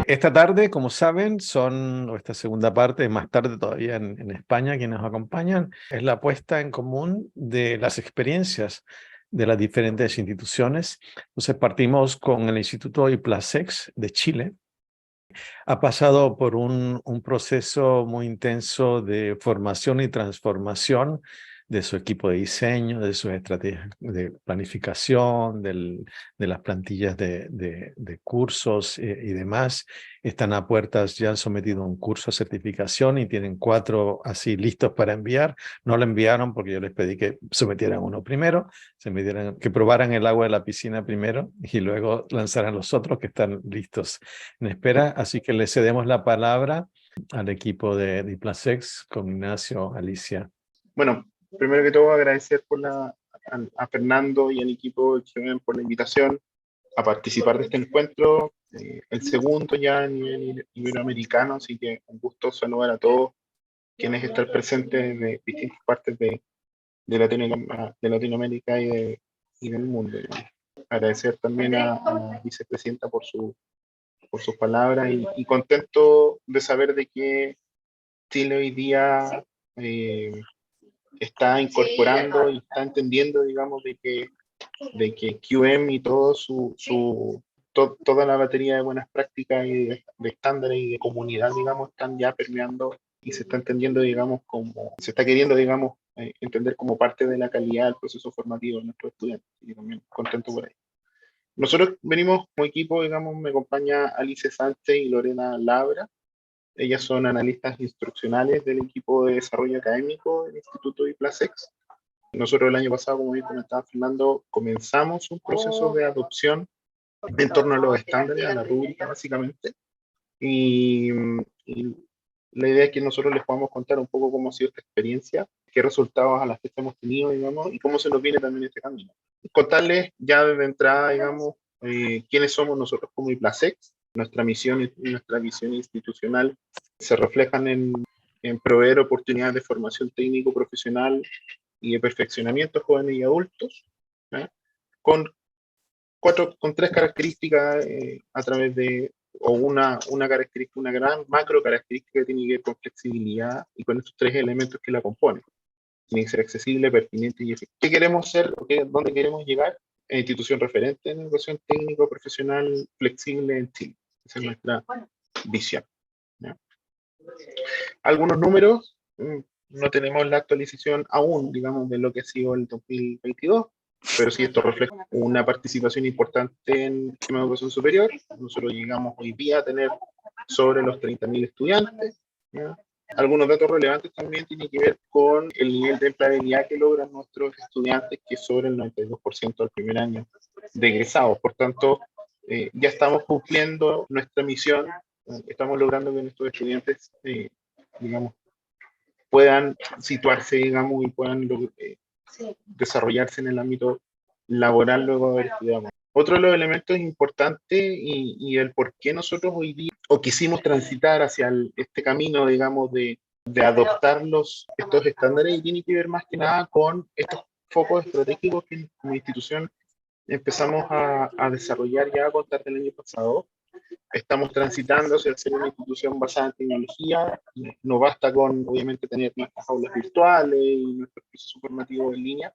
Esta tarde, como saben, o esta segunda parte, más tarde todavía en España, quienes nos acompañan, es la puesta en común de las experiencias de las diferentes instituciones. Entonces partimos con el Instituto IPLASEX de Chile. Ha pasado por un proceso muy intenso de formación y transformación de su equipo de diseño, de sus estrategias de planificación, de las plantillas de cursos y demás. Están a puertas, ya han sometido un curso de certificación y tienen 4 así listos para enviar. No lo enviaron porque yo les pedí que sometieran uno primero, que probaran el agua de la piscina primero y luego lanzaran los otros que están listos en espera. Así que le cedemos la palabra al equipo de IPLASEX con Ignacio, Alicia. Bueno, primero que todo agradecer a Fernando y al equipo por la invitación a participar de este encuentro, el segundo ya a nivel iberoamericano, así que un gusto saludar a todos quienes están presentes de distintas partes de Latinoamérica y del mundo. Agradecer también a la vicepresidenta por sus palabras y contento de saber de que Chile hoy día está incorporando y está entendiendo, digamos, de que QM y toda la batería de buenas prácticas y de estándares y de comunidad, digamos, están ya permeando y se está entendiendo, digamos, se está queriendo, digamos, entender como parte de la calidad del proceso formativo de nuestros estudiantes. Y también contento por ahí. Nosotros venimos como equipo, digamos, me acompaña Alice Sánchez y Lorena Labra. Ellas son analistas instruccionales del equipo de desarrollo académico del Instituto IPLASEX. Nosotros el año pasado, como bien comentaba Fernando, comenzamos un proceso de adopción en torno a los estándares, a la rúbrica básicamente. Y la idea es que nosotros les podamos contar un poco cómo ha sido esta experiencia, qué resultados a la fecha hemos tenido, digamos, y cómo se nos viene también este camino. Contarles ya desde entrada, digamos, quiénes somos nosotros como IPLASEX. Nuestra misión y nuestra visión institucional se reflejan en proveer oportunidades de formación técnico-profesional y de perfeccionamiento a jóvenes y adultos, ¿eh? con 3 características a través de, o una característica, una gran macro característica que tiene que ver con flexibilidad y con estos 3 elementos que la componen. Tiene que ser accesible, pertinente y efectivo. ¿Qué queremos ser? ¿Dónde queremos llegar? Institución referente en educación técnico-profesional flexible en Chile. Esa es nuestra visión, ¿ya? Algunos números, no tenemos la actualización aún, digamos, de lo que ha sido el 2022, pero sí esto refleja una participación importante en el sistema de educación superior. Nosotros llegamos hoy día a tener sobre los 30.000 estudiantes, ¿ya? Algunos datos relevantes también tienen que ver con el nivel de empleabilidad que logran nuestros estudiantes, que es sobre el 92% al primer año de egresados. Por tanto, ya estamos cumpliendo nuestra misión, estamos logrando que nuestros estudiantes, digamos, puedan situarse, digamos, y puedan desarrollarse en el ámbito laboral luego de haber estudiado. Otro de los elementos importantes y el por qué nosotros hoy día, o quisimos transitar hacia este camino, digamos, de adoptar estos estándares, y tiene que ver más que nada con estos focos estratégicos que como institución empezamos a desarrollar ya a contar del año pasado. Estamos transitando hacia ser una institución basada en tecnología. No basta con, obviamente, tener nuestras aulas virtuales y nuestro proceso formativo en línea,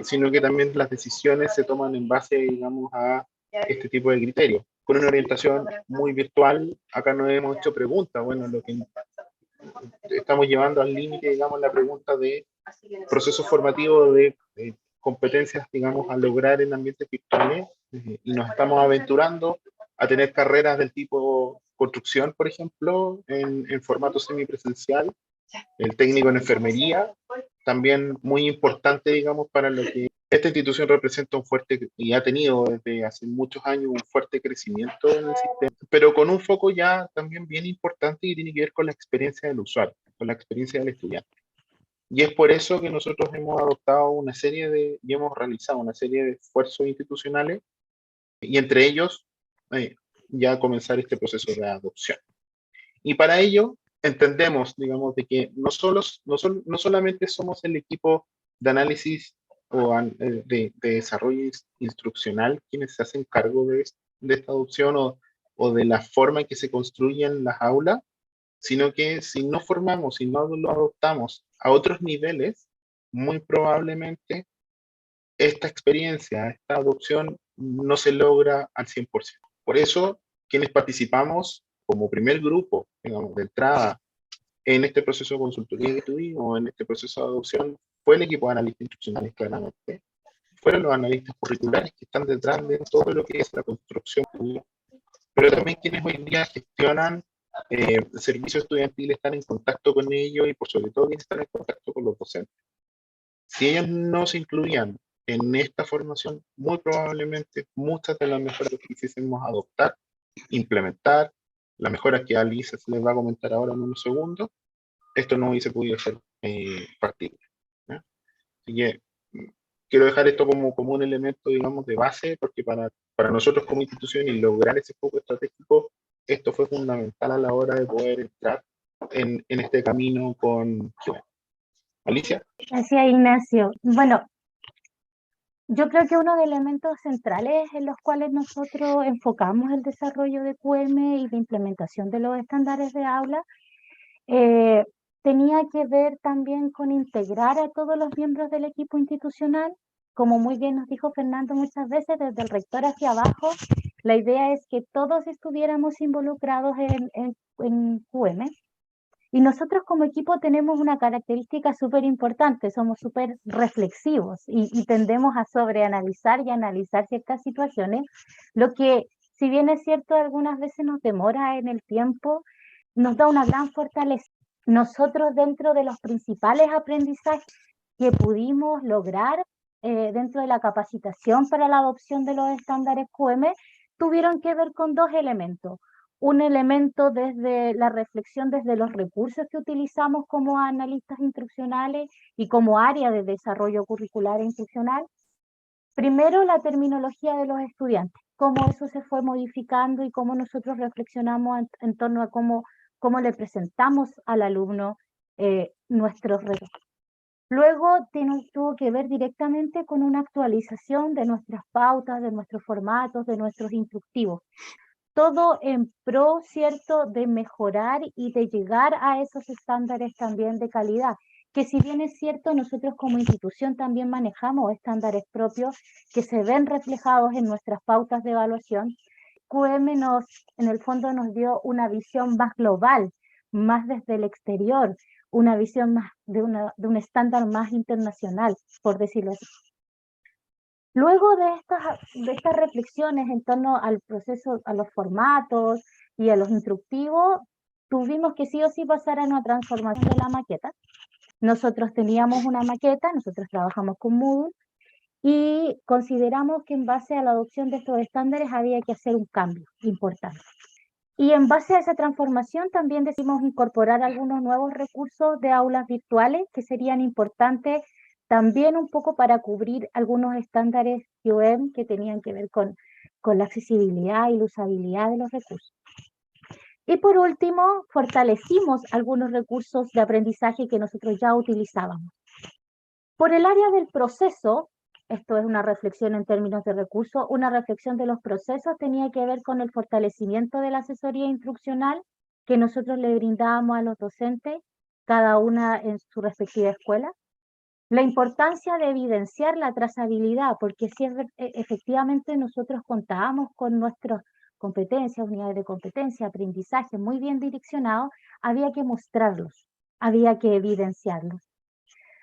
sino que también las decisiones se toman en base, digamos, a este tipo de criterios. Con una orientación muy virtual, acá no hemos hecho preguntas. Bueno, lo que estamos llevando al límite, digamos, la pregunta de procesos formativos de competencias, digamos, a lograr en ambientes virtuales, y nos estamos aventurando a tener carreras del tipo construcción, por ejemplo, en formato semipresencial, el técnico en enfermería, también muy importante, digamos, para lo que esta institución representa un fuerte, y ha tenido desde hace muchos años un fuerte crecimiento en el sistema, pero con un foco ya también bien importante y tiene que ver con la experiencia del usuario, con la experiencia del estudiante. Y es por eso que nosotros hemos adoptado y hemos realizado una serie de esfuerzos institucionales, y entre ellos ya comenzar este proceso de adopción. Y para ello entendemos, digamos, de que no solamente somos el equipo de análisis o de desarrollo instruccional quienes se hacen cargo de esta adopción o o de la forma en que se construyen las aulas, sino que si no formamos, si no lo adoptamos a otros niveles, muy probablemente esta experiencia, esta adopción no se logra al 100%. Por eso, quienes participamos como primer grupo, digamos, de entrada en este proceso de consultoría que tuvimos, en este proceso de adopción, fue el equipo de analistas instruccionales claramente, fueron los analistas curriculares que están detrás de todo lo que es la construcción, pero también quienes hoy en día gestionan servicios estudiantiles, están en contacto con ellos y por sobre todo quienes están en contacto con los docentes. Si ellos no se incluían en esta formación, muy probablemente muchas de las mejoras que quisiésemos adoptar, implementar, las mejoras que a Lisa se les va a comentar ahora en unos segundos, esto no hubiese podido ser factible. ¿Ya? Así que quiero dejar esto como un elemento, digamos, de base, porque para nosotros como institución y lograr ese foco estratégico, esto fue fundamental a la hora de poder entrar en este camino con QM. Alicia. Gracias, Ignacio. Bueno, yo creo que uno de los elementos centrales en los cuales nosotros enfocamos el desarrollo de QM y la implementación de los estándares de aula tenía que ver también con integrar a todos los miembros del equipo institucional. Como muy bien nos dijo Fernando muchas veces, desde el rector hacia abajo, la idea es que todos estuviéramos involucrados en QM. Y nosotros como equipo tenemos una característica súper importante, somos súper reflexivos y tendemos a sobreanalizar y analizar ciertas situaciones, lo que, si bien es cierto, algunas veces nos demora en el tiempo, nos da una gran fortaleza. Nosotros, dentro de los principales aprendizajes que pudimos lograr dentro de la capacitación para la adopción de los estándares QM, tuvieron que ver con dos elementos. Un elemento desde la reflexión desde los recursos que utilizamos como analistas instruccionales y como área de desarrollo curricular e instruccional. Primero, la terminología de los estudiantes, cómo eso se fue modificando y cómo nosotros reflexionamos en torno a cómo le presentamos al alumno nuestros retos. Luego tuvo que ver directamente con una actualización de nuestras pautas, de nuestros formatos, de nuestros instructivos. Todo en pro, ¿cierto?, de mejorar y de llegar a esos estándares también de calidad, que si bien es cierto, nosotros como institución también manejamos estándares propios que se ven reflejados en nuestras pautas de evaluación. QM en el fondo nos dio una visión más global, más desde el exterior, una visión más de un estándar más internacional, por decirlo así. Luego de estas reflexiones en torno al proceso, a los formatos y a los instructivos, tuvimos que sí o sí pasar a una transformación de la maqueta. Nosotros teníamos una maqueta, nosotros trabajamos con Moodle, y consideramos que en base a la adopción de estos estándares había que hacer un cambio importante. Y en base a esa transformación también decidimos incorporar algunos nuevos recursos de aulas virtuales que serían importantes también un poco para cubrir algunos estándares QM que tenían que ver con la accesibilidad y la usabilidad de los recursos. Y por último, fortalecimos algunos recursos de aprendizaje que nosotros ya utilizábamos. Por el área del proceso, esto es una reflexión en términos de recursos, una reflexión de los procesos tenía que ver con el fortalecimiento de la asesoría instruccional que nosotros le brindábamos a los docentes, cada una en su respectiva escuela. La importancia de evidenciar la trazabilidad, porque si efectivamente nosotros contábamos con nuestras competencias, unidades de competencia, aprendizaje muy bien direccionados, había que mostrarlos, había que evidenciarlos.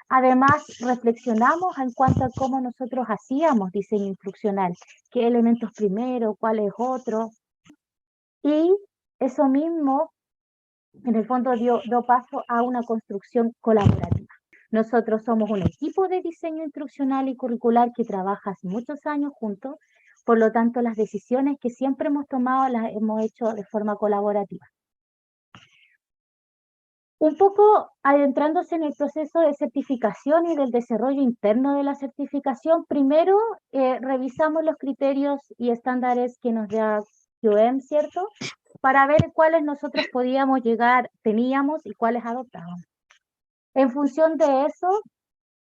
Además, reflexionamos en cuanto a cómo nosotros hacíamos diseño instruccional, qué elementos primero, cuáles otros, y eso mismo, en el fondo, dio paso a una construcción colaborativa. Nosotros somos un equipo de diseño instruccional y curricular que trabaja hace muchos años juntos, por lo tanto, las decisiones que siempre hemos tomado las hemos hecho de forma colaborativa. Un poco adentrándose en el proceso de certificación y del desarrollo interno de la certificación, primero revisamos los criterios y estándares que nos da QM, ¿cierto? Para ver cuáles nosotros podíamos llegar, teníamos y cuáles adoptábamos. En función de eso,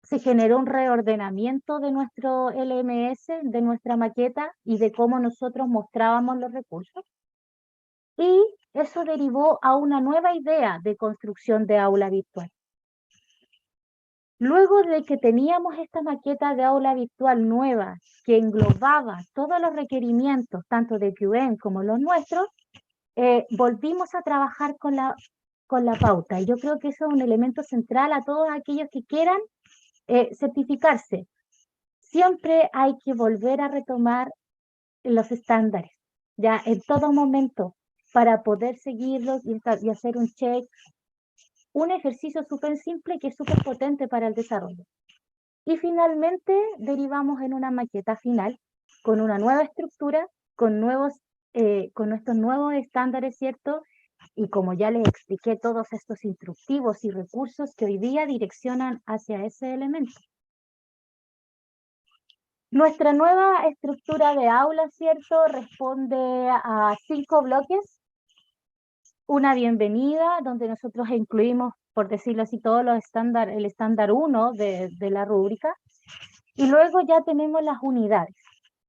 se generó un reordenamiento de nuestro LMS, de nuestra maqueta y de cómo nosotros mostrábamos los recursos. y eso derivó a una nueva idea de construcción de aula virtual. Luego de que teníamos esta maqueta de aula virtual nueva que englobaba todos los requerimientos, tanto de QM como los nuestros, volvimos a trabajar con la pauta. Y yo creo que eso es un elemento central a todos aquellos que quieran certificarse. Siempre hay que volver a retomar los estándares, ya en todo momento, para poder seguirlos y hacer un check. Un ejercicio súper simple que es súper potente para el desarrollo. Y finalmente derivamos en una maqueta final con una nueva estructura, con estos nuevos estándares, ¿cierto? Y como ya les expliqué, todos estos instructivos y recursos que hoy día direccionan hacia ese elemento. Nuestra nueva estructura de aula, ¿cierto? Responde a 5 bloques. Una bienvenida, donde nosotros incluimos, por decirlo así, todos los estándares, el estándar 1 de la rúbrica. Y luego ya tenemos las unidades.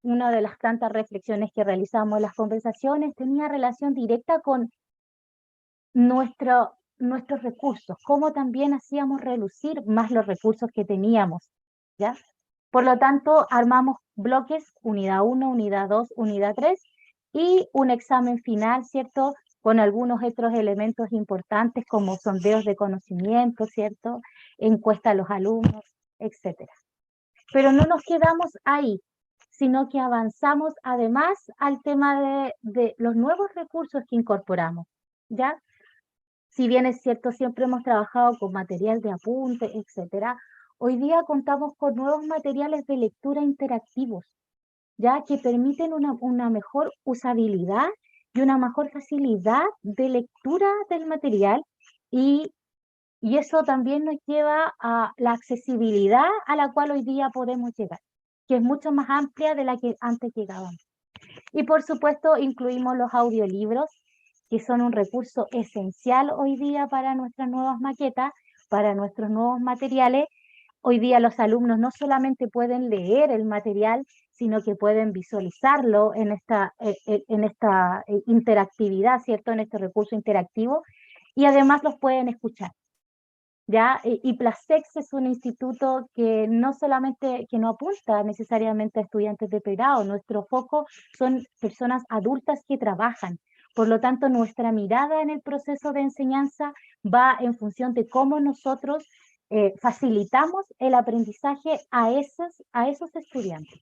Una de las tantas reflexiones que realizamos en las conversaciones tenía relación directa con nuestros recursos, cómo también hacíamos relucir más los recursos que teníamos, ¿ya? Por lo tanto, armamos bloques, unidad 1, unidad 2, unidad 3, y un examen final, ¿cierto?, con algunos otros elementos importantes como sondeos de conocimiento, ¿cierto?, encuesta a los alumnos, etc. Pero no nos quedamos ahí, sino que avanzamos además al tema de los nuevos recursos que incorporamos, ¿ya? Si bien es cierto, siempre hemos trabajado con material de apunte, etcétera, hoy día contamos con nuevos materiales de lectura interactivos, ya que permiten una mejor usabilidad y una mejor facilidad de lectura del material, y eso también nos lleva a la accesibilidad a la cual hoy día podemos llegar, que es mucho más amplia de la que antes llegábamos. Y por supuesto incluimos los audiolibros, que son un recurso esencial hoy día para nuestras nuevas maquetas, para nuestros nuevos materiales. Hoy día los alumnos no solamente pueden leer el material, sino que pueden visualizarlo en esta interactividad, ¿cierto?, en este recurso interactivo, y además los pueden escuchar, ¿ya? Y Plasex es un instituto que no solamente, que no apunta necesariamente a estudiantes de pregrado, nuestro foco son personas adultas que trabajan. Por lo tanto, nuestra mirada en el proceso de enseñanza va en función de cómo nosotros facilitamos el aprendizaje a esos estudiantes.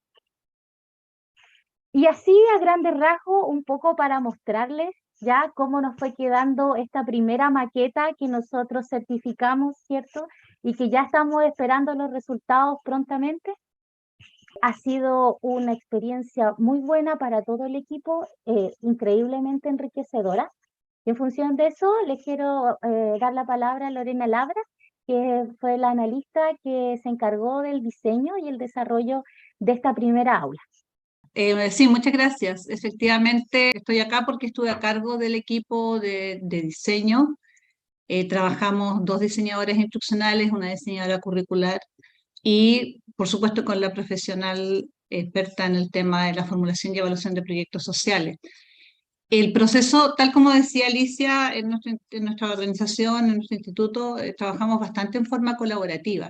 Y así, a grandes rasgos, un poco para mostrarles ya cómo nos fue quedando esta primera maqueta que nosotros certificamos, ¿cierto? Y que ya estamos esperando los resultados prontamente. Ha sido una experiencia muy buena para todo el equipo, increíblemente enriquecedora. Y en función de eso, les quiero dar la palabra a Lorena Labra, que fue la analista que se encargó del diseño y el desarrollo de esta primera aula. Sí, muchas gracias. Efectivamente, estoy acá porque estuve a cargo del equipo de diseño. Trabajamos 2 diseñadores instruccionales, una diseñadora curricular y, por supuesto, con la profesional experta en el tema de la formulación y evaluación de proyectos sociales. El proceso, tal como decía Alicia, en nuestra organización, en nuestro instituto, trabajamos bastante en forma colaborativa.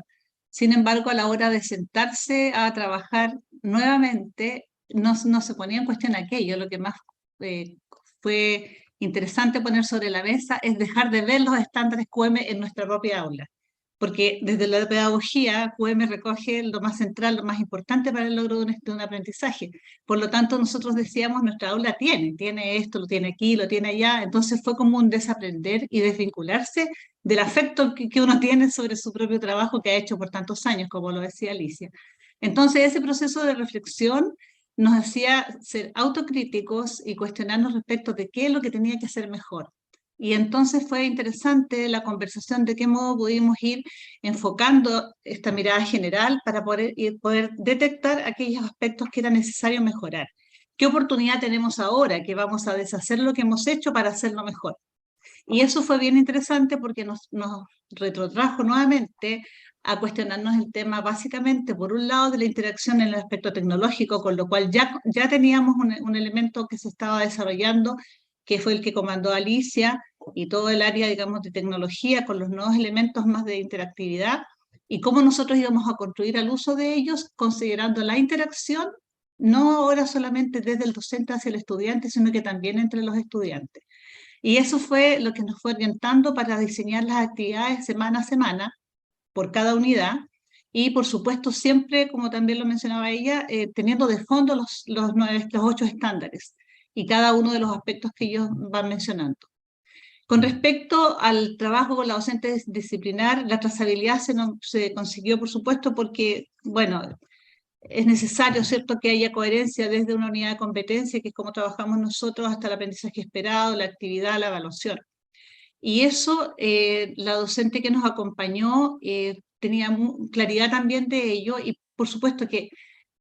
Sin embargo, a la hora de sentarse a trabajar nuevamente, no se ponía en cuestión aquello. Lo que más fue interesante poner sobre la mesa es dejar de ver los estándares QM en nuestra propia aula. Porque desde la pedagogía, QM recoge lo más central, lo más importante para el logro de un aprendizaje. Por lo tanto, nosotros decíamos, nuestra aula tiene esto, lo tiene aquí, lo tiene allá. Entonces fue como un desaprender y desvincularse del afecto que uno tiene sobre su propio trabajo que ha hecho por tantos años, como lo decía Alicia. Entonces, ese proceso de reflexión nos hacía ser autocríticos y cuestionarnos respecto de qué es lo que tenía que hacer mejor. Y entonces fue interesante la conversación de qué modo pudimos ir enfocando esta mirada general para poder detectar aquellos aspectos que era necesario mejorar. ¿Qué oportunidad tenemos ahora que vamos a deshacer lo que hemos hecho para hacerlo mejor? Y eso fue bien interesante porque nos retrotrajo nuevamente a cuestionarnos el tema básicamente, por un lado, de la interacción en el aspecto tecnológico, con lo cual ya teníamos un elemento que se estaba desarrollando que fue el que comandó Alicia, y todo el área, digamos, de tecnología con los nuevos elementos más de interactividad, y cómo nosotros íbamos a construir al uso de ellos, considerando la interacción, no ahora solamente desde el docente hacia el estudiante, sino que también entre los estudiantes. Y eso fue lo que nos fue orientando para diseñar las actividades semana a semana, por cada unidad, y por supuesto siempre, como también lo mencionaba ella, teniendo de fondo los 8 estándares, y cada uno de los aspectos que ellos van mencionando. Con respecto al trabajo con la docente disciplinar, la trazabilidad se consiguió, por supuesto, porque, bueno, es necesario, ¿cierto?, que haya coherencia desde una unidad de competencia, que es como trabajamos nosotros, hasta el aprendizaje esperado, la actividad, la evaluación. Y eso, la docente que nos acompañó tenía claridad también de ello, y por supuesto que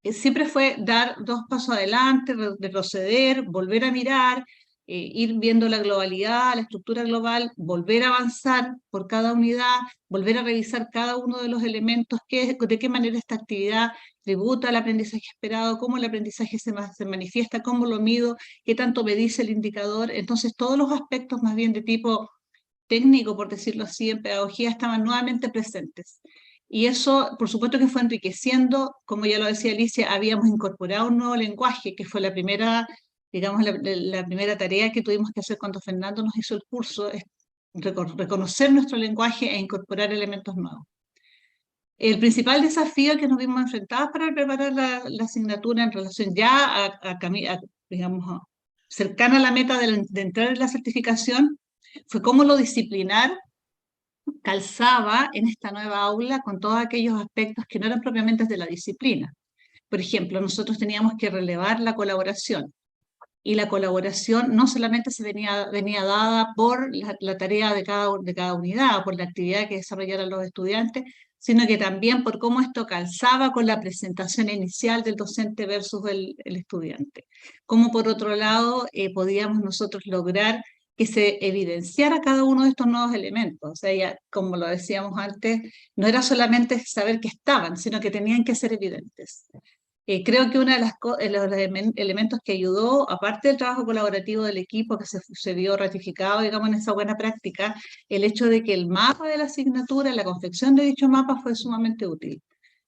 siempre fue dar 2 pasos adelante, retroceder, volver a mirar, ir viendo la globalidad, la estructura global, volver a avanzar por cada unidad, volver a revisar cada uno de los elementos, de qué manera esta actividad tributa al aprendizaje esperado, cómo el aprendizaje se manifiesta, cómo lo mido, qué tanto me dice el indicador. Entonces, todos los aspectos más bien de tipo técnico, por decirlo así, en pedagogía, estaban nuevamente presentes. Y eso, por supuesto que fue enriqueciendo, como ya lo decía Alicia, habíamos incorporado un nuevo lenguaje, que fue la primera, digamos, la primera tarea que tuvimos que hacer cuando Fernando nos hizo el curso, es reconocer nuestro lenguaje e incorporar elementos nuevos. El principal desafío que nos vimos enfrentados para preparar la asignatura en relación ya digamos, cercana a la meta de entrar en la certificación, fue cómo lo disciplinar calzaba en esta nueva aula con todos aquellos aspectos que no eran propiamente de la disciplina. Por ejemplo, nosotros teníamos que relevar la colaboración, y la colaboración no solamente venía dada por la tarea de cada unidad, por la actividad que desarrollaron los estudiantes, sino que también por cómo esto calzaba con la presentación inicial del docente versus el estudiante. Cómo por otro lado podíamos nosotros lograr que se evidenciara cada uno de estos nuevos elementos. O sea, ya, como lo decíamos antes, no era solamente saber que estaban, sino que tenían que ser evidentes. Creo que uno de los elementos que ayudó, aparte del trabajo colaborativo del equipo que se vio ratificado, digamos, en esa buena práctica, el hecho de que el mapa de la asignatura, la confección de dicho mapa fue sumamente útil.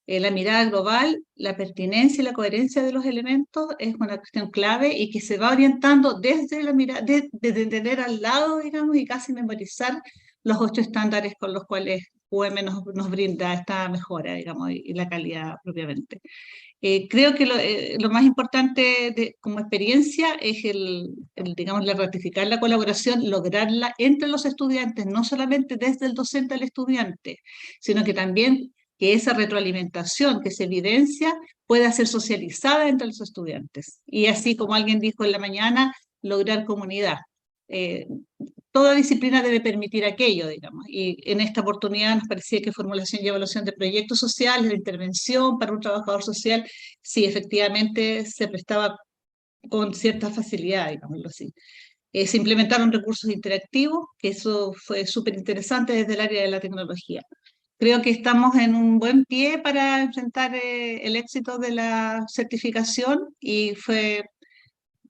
La mirada global, la pertinencia y la coherencia de los elementos es una cuestión clave, y que se va orientando desde la mirada, desde tener al lado, digamos, y casi memorizar los 8 estándares con los cuales UM nos brinda esta mejora, digamos, y la calidad propiamente. Creo que lo más importante como experiencia es digamos, ratificar la colaboración, lograrla entre los estudiantes, no solamente desde el docente al estudiante, sino que también que esa retroalimentación que se evidencia pueda ser socializada entre los estudiantes. Y así, como alguien dijo en la mañana, lograr comunidad. Toda disciplina debe permitir aquello, digamos, y en esta oportunidad nos parecía que formulación y evaluación de proyectos sociales, de intervención para un trabajador social, sí, efectivamente se prestaba con cierta facilidad, digámoslo así. Se implementaron recursos interactivos, que eso fue súper interesante desde el área de la tecnología. Creo que estamos en un buen pie para enfrentar el éxito de la certificación, y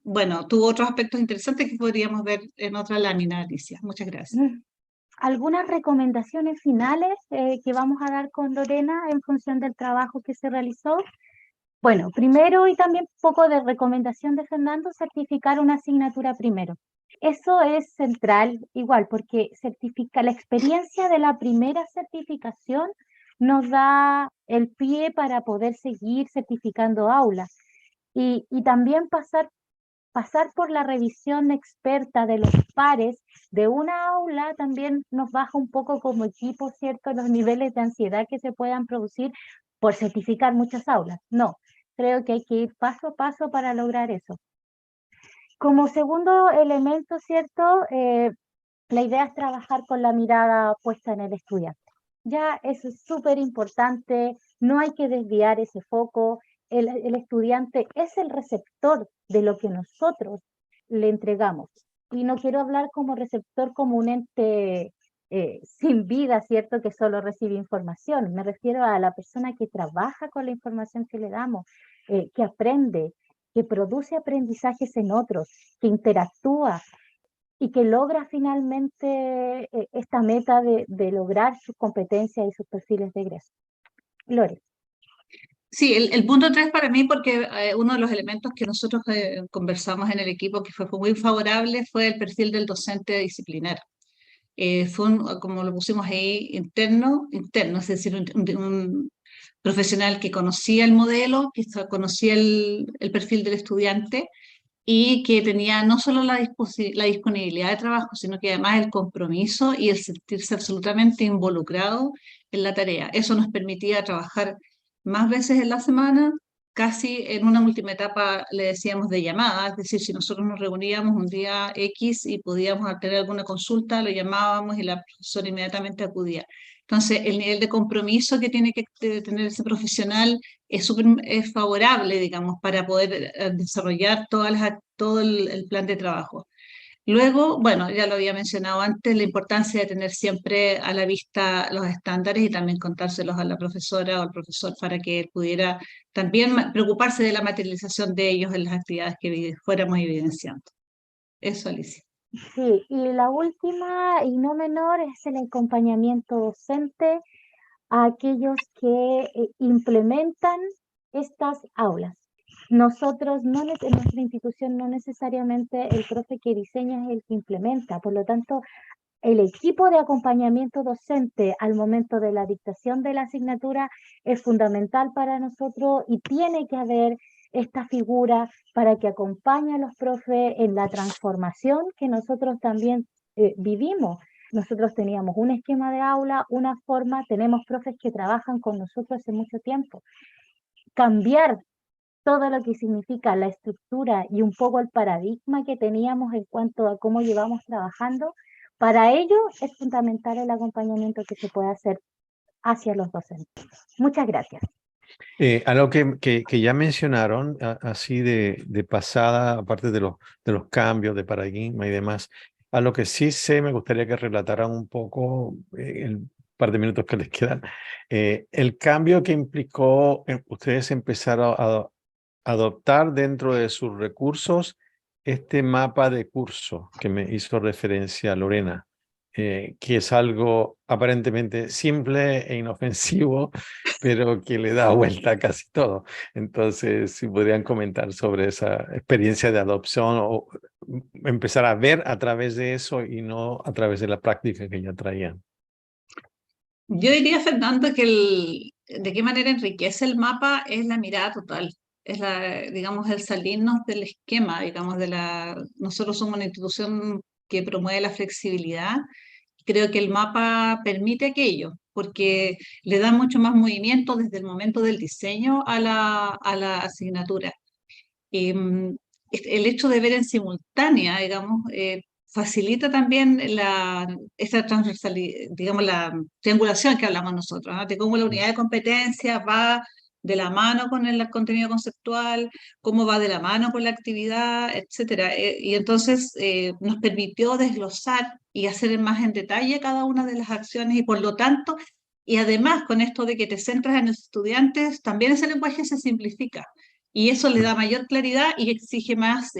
bueno, tuvo otros aspectos interesantes que podríamos ver en otra lámina, Alicia. Muchas gracias. ¿Algunas recomendaciones finales que vamos a dar con Lorena en función del trabajo que se realizó? Bueno, primero, y también un poco de recomendación de Fernando, certificar una asignatura primero. Eso es central, igual, porque la experiencia de la primera certificación nos da el pie para poder seguir certificando aulas, y también pasar por la revisión experta de los pares de una aula también nos baja un poco como equipo, ¿cierto?, los niveles de ansiedad que se puedan producir por certificar muchas aulas. No, creo que hay que ir paso a paso para lograr eso. Como segundo elemento, ¿cierto?, la idea es trabajar con la mirada puesta en el estudiante. Ya eso es súper importante, no hay que desviar ese foco. El estudiante es el receptor de lo que nosotros le entregamos. Y no quiero hablar como receptor como un ente sin vida, ¿cierto?, que solo recibe información. Me refiero a la persona que trabaja con la información que le damos, que aprende, que produce aprendizajes en otros, que interactúa. y que logra finalmente esta meta de lograr sus competencias y sus perfiles de egreso. Lore. Sí, el punto 3 para mí, porque uno de los elementos que nosotros conversamos en el equipo que fue muy favorable fue el perfil del docente disciplinario. Fue, como lo pusimos ahí, interno, es decir, un profesional que conocía el modelo, que conocía el perfil del estudiante y que tenía no solo la disponibilidad de trabajo, sino que además el compromiso y el sentirse absolutamente involucrado en la tarea. Eso nos permitía trabajar más veces en la semana, casi en una última etapa le decíamos de llamada, es decir, si nosotros nos reuníamos un día X y podíamos tener alguna consulta, lo llamábamos y la profesora inmediatamente acudía. Entonces, el nivel de compromiso que tiene que tener ese profesional es favorable, digamos, para poder desarrollar todo el plan de trabajo. Luego, bueno, ya lo había mencionado antes, la importancia de tener siempre a la vista los estándares y también contárselos a la profesora o al profesor para que él pudiera también preocuparse de la materialización de ellos en las actividades que fuéramos evidenciando. Eso, Alicia. Sí, y la última y no menor es el acompañamiento docente a aquellos que implementan estas aulas. Nosotros, en nuestra institución, no necesariamente el profe que diseña es el que implementa, por lo tanto, el equipo de acompañamiento docente al momento de la dictación de la asignatura es fundamental para nosotros y tiene que haber esta figura para que acompañe a los profes en la transformación que nosotros también vivimos. Nosotros teníamos un esquema de aula, una forma, tenemos profes que trabajan con nosotros hace mucho tiempo. Cambiar todo lo que significa la estructura y un poco el paradigma que teníamos en cuanto a cómo llevamos trabajando, para ello es fundamental el acompañamiento que se puede hacer hacia los docentes. Muchas gracias. Algo que ya mencionaron, así de pasada, aparte de los cambios de paradigma y demás, a lo que sí sé, me gustaría que relataran un poco, el par de minutos que les quedan, el cambio que implicó ustedes empezar a adoptar dentro de sus recursos este mapa de curso que me hizo referencia Lorena, que es algo aparentemente simple e inofensivo, pero que le da vuelta a casi todo. Entonces, si podrían comentar sobre esa experiencia de adopción o empezar a ver a través de eso y no a través de la práctica que ya traían. Yo diría, Fernando, que de qué manera enriquece el mapa es la mirada total, es digamos, el salirnos del esquema, digamos, nosotros somos una institución que promueve la flexibilidad. Creo que el mapa permite aquello, porque le da mucho más movimiento desde el momento del diseño a la asignatura. El hecho de ver en simultánea, digamos, facilita también esa transversalidad, digamos, la triangulación que hablamos nosotros, ¿no? De cómo la unidad de competencia va de la mano con el contenido conceptual, cómo va de la mano con la actividad, etcétera. Y entonces nos permitió desglosar y hacer más en detalle cada una de las acciones y por lo tanto, y además con esto de que te centras en los estudiantes, también ese lenguaje se simplifica. Y eso le da mayor claridad y exige más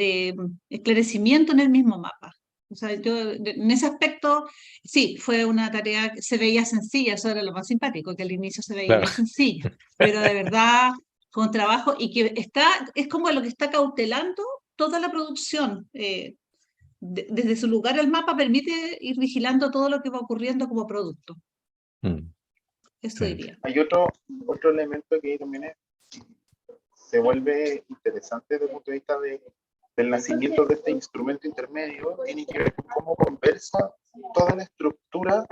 esclarecimiento en el mismo mapa. O sea, en ese aspecto, sí, fue una tarea que se veía sencilla, eso era lo más simpático, que al inicio se veía muy sencilla, pero de verdad con trabajo y que es como lo que está cautelando toda la producción. Desde su lugar el mapa permite ir vigilando todo lo que va ocurriendo como producto. Eso diría. Hay otro elemento que también se vuelve interesante desde el punto de vista del nacimiento de este instrumento intermedio, tiene que ver con cómo conversa toda la estructura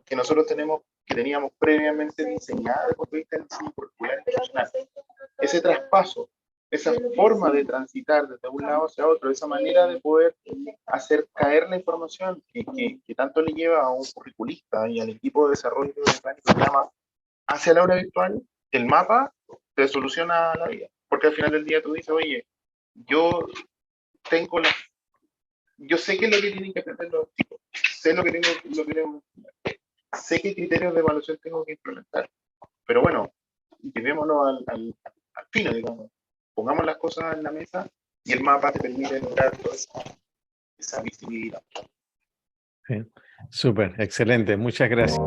que nosotros teníamos previamente diseñada desde el punto de vista del diseño curricular institucional. Ese traspaso, esa forma de transitar desde un lado hacia otro, esa manera de poder hacer caer la información que tanto le lleva a un curriculista y al equipo de desarrollo de plan y programa hacia la aula virtual, el mapa te soluciona la vida. Porque al final del día tú dices, oye, yo sé qué es lo que tienen que aprender los chicos, sé lo que tengo, sé qué criterios de evaluación tengo que implementar. Pero bueno, llevémoslo al fino, digamos. Pongamos las cosas en la mesa y el mapa te permite lograr todo eso. esa visibilidad. Sí. Súper, excelente. Muchas gracias.